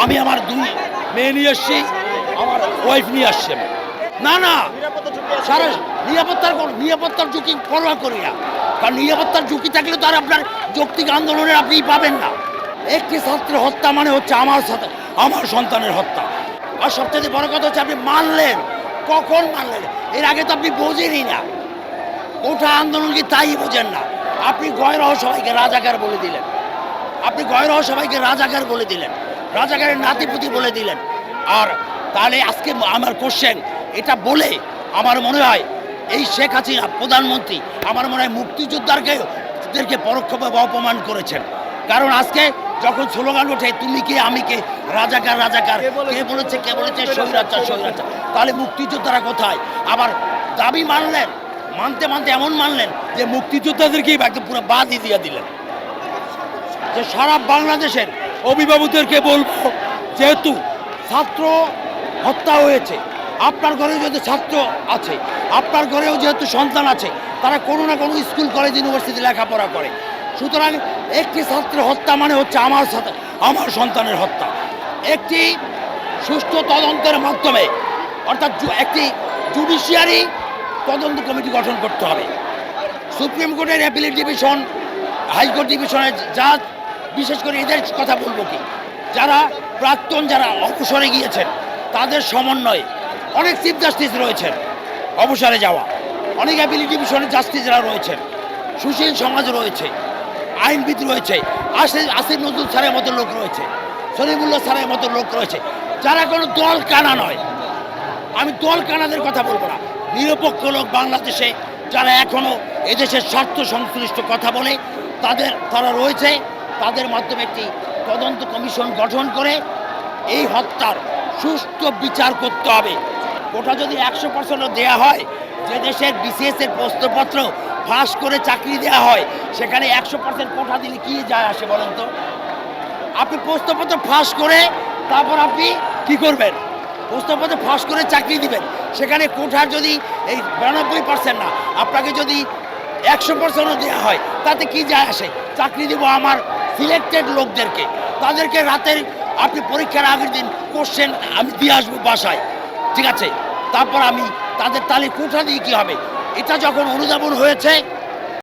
আমি আমার 2 মেয়ে নিয়ে এসছি, আমার ওয়াইফ নিয়ে আসছি আমি। না না, সারা নিরাপত্তার ঝুঁকি পরোয়া করি না, কারণ নিরাপত্তার ঝুঁকি থাকলে তো আর আপনার যৌক্তিক আন্দোলনে আপনি পাবেন না। একটি ছাত্রের হত্যা মানে হচ্ছে আমার সন্তানের হত্যা। আর সবচেয়ে বড় কথা হচ্ছে আপনি মানলেন, কখন মানলেন? এর আগে তো আপনি বোঝেনই না, কোঠা আন্দোলন কি তাই বোঝেন না। আপনি গয়রহ সবাইকে রাজাকার বলে দিলেন, আপনি গয়রহ সবাইকে রাজাকার বলে দিলেন, রাজাকারের নাতিপুতি বলে দিলেন। আর তাহলে আজকে আমার কোশ্চেন এটা বলে আমার মনে হয় এই শেখ হাসিনা প্রধানমন্ত্রী আমার মনে হয় মুক্তিযোদ্ধাদেরকে পরোক্ষভাবে অপমান করেছেন। কারণ আজকে যখন স্লোগান ওঠে তুমি কে আমি কে, রাজাকার রাজাকার, কে বলেছে স্বৈরাচার স্বৈরাচার, তাহলে মুক্তিযোদ্ধারা কোথায়? আবার দাবি মানলেন, মানতে মানতে এমন মানলেন যে মুক্তিযোদ্ধাদেরকেই একদম পুরো বাদই দিয়ে দিলেন। যে সারা বাংলাদেশের অভিভাবকদেরকে বলবো, যেহেতু ছাত্র হত্যা হয়েছে, আপনার ঘরেও যেহেতু ছাত্র আছে, আপনার ঘরেও যেহেতু সন্তান আছে, তারা কোনো না কোনো স্কুল কলেজ ইউনিভার্সিটি লেখাপড়া করে। সুতরাং একটি ছাত্রের হত্যা মানে হচ্ছে আমার সন্তানের হত্যা। একটি সুষ্ঠু তদন্তের মাধ্যমে, অর্থাৎ একটি জুডিশিয়ারি তদন্ত কমিটি গঠন করতে হবে। সুপ্রিম কোর্টের অ্যাপিলেট ডিভিশন, হাইকোর্ট ডিভিশনের জাজ, বিশেষ করে এদের কথা বলবো কি, যারা প্রাক্তন যারা অবসরে গিয়েছেন তাদের সমন্বয়ে অনেক চিফ জাস্টিস রয়েছেন অবসরে যাওয়া, অনেক অ্যাপিলেট ডিভিশনের জাস্টিসরা রয়েছেন, সুশীল সমাজ রয়েছে, আইনবিদ রয়েছে, আসিফ নজরুল স্যারের মতো লোক রয়েছে, সলিমুল্লাহ স্যারের মতো লোক রয়েছে, যারা কোনো দল কানা নয়। আমি দল কানাদের কথা বলবো না, নিরপেক্ষ লোক বাংলাদেশে যারা এখনও এদেশের স্বার্থ সংশ্লিষ্ট কথা বলে তারা রয়েছে। তাদের মাধ্যমে একটি তদন্ত কমিশন গঠন করে এই হত্যার সুষ্ঠু বিচার করতে হবে। ওটা যদি 100% দেওয়া হয়, যে দেশের বিসিএস এর প্রশ্নপত্র ফাঁস করে চাকরি দেওয়া হয়, সেখানে 100% কোটা দিলে কি যায় আসে বলেন তো? আপনি প্রশ্নপত্র ফাঁস করে তারপর আপনি কি করবেন? প্রশ্নপত্র ফাঁস করে চাকরি দিবেন, সেখানে কোঠার যদি এই 92% না, আপনাকে যদি 100% দেওয়া হয়, তাতে কি যায় আসে? চাকরি দিব আমার সিলেক্টেড লোকদেরকে, তাদেরকে রাতের আপনি পরীক্ষার আগের দিন কোশ্চেন আমি দিয়ে আসবো বাসায়, ঠিক আছে? তারপর আমি তাদের তাহলে কোঠা দিয়ে কী হবে? এটা যখন অনুধাবন হয়েছে